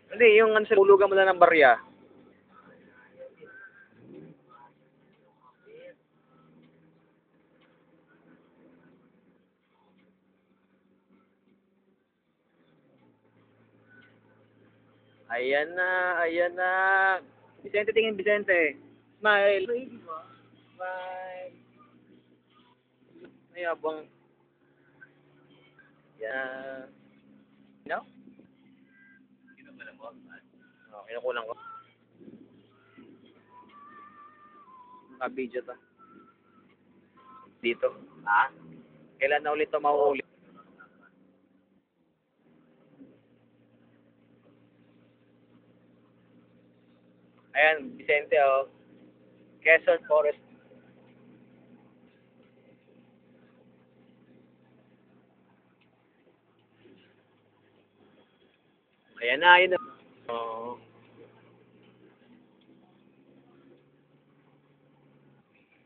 Hindi, yung ano, hulugan mo lang ng barya. Ayan na, ayan na. Vicente, tingin Vicente. Smile. Smile. Ay, abang. Yan. No? Oh, kinukulang ko. Naka-video to. Dito. Ha? Kailan na ulit ito mauulit? Ayan, Vicente, oh. Quezon Forest. Ayan na, ayan na. Oh.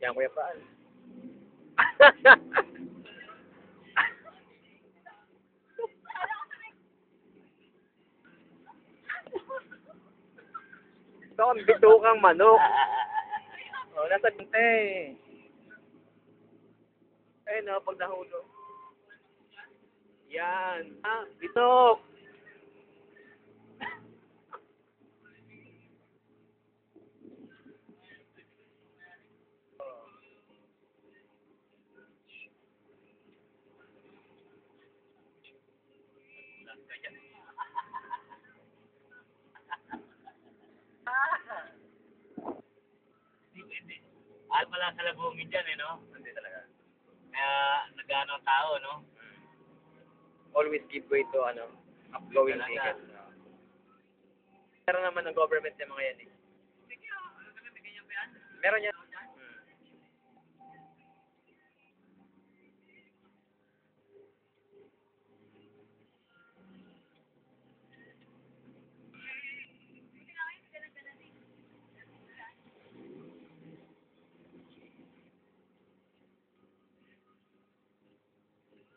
Yan, Kuya Paan. Ito ang bitukang manok. Oh, nasa binte. Ayun, oh, pag nahulog. Yan. Ah, bitok. Mahal pala sa labungin dyan eh, no? Hindi talaga. Kaya nagano ang tao, no? Always give way to, ano, upgoing Talaga. ticket. Meron naman ng government yung mga yan, eh. Meron yan.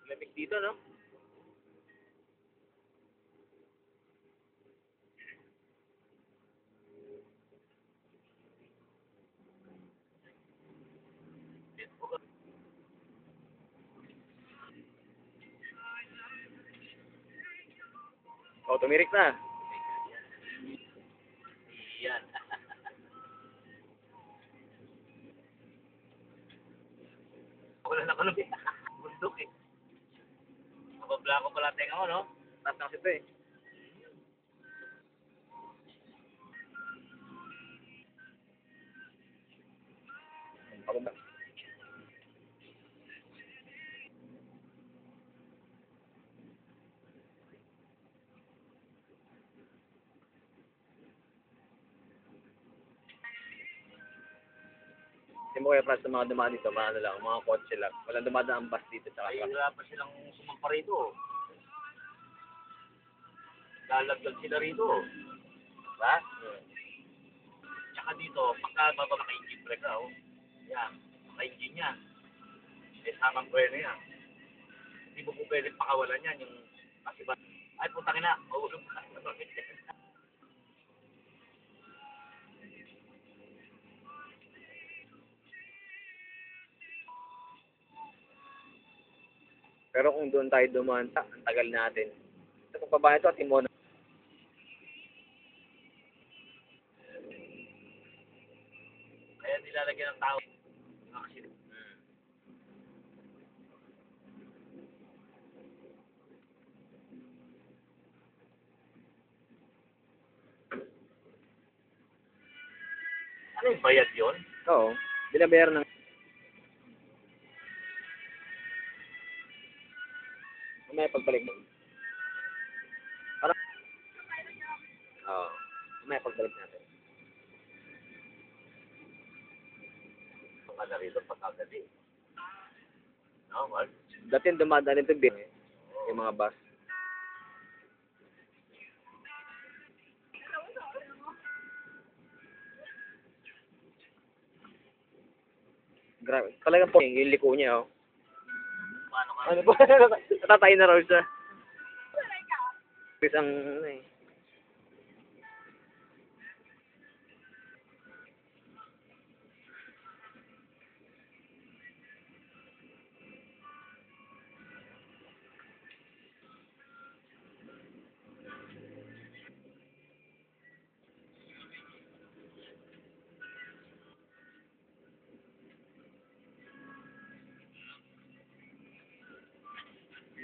Lamig dito, no? Oh, tumirik na. Yan. Wala na kalong bundok eh. Nababla ko pala tenga mo, no? Taas na kasi ito, eh. Pababa. Hindi mo kaya para sa mga dumaan dito, mga ano lang, mga kotse lang. Walang dumadaan bus dito, tsaka Ay, truck. wala pa silang sumampa rito. Lalaglag sila rito. Diba? Tsaka dito, pagka baba naka-engine brake ka, oh. Yan. Naka-engine yan. Eh, samang buweno yan. Hindi mo po pwede pakawalan yan. Yung kasi ba, ay putang ina, mahulog ka. Pero kung doon tayo dumaan, ang tagal natin. Ito kung pabahan ito, Timon. Kaya nilalagyan ng tao. Kasi, ano yung bayad yun? Oo. Binabayaran ng... May pagbalik mo. Parang... Oo. May pagbalik natin. Kung ano rito pagkagabi. No, Mark? Dati dumadaan ito, yung mga bus. Grabe. Talagang po, yung liko niya, oh. Paano ka? Ano ba? Natatay na raw siya. Isang ano eh.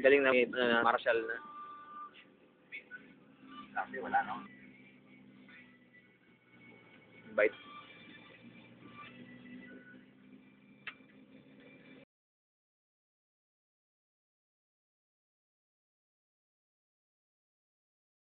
Galing na Marshall na. Kasi wala, no? Bite.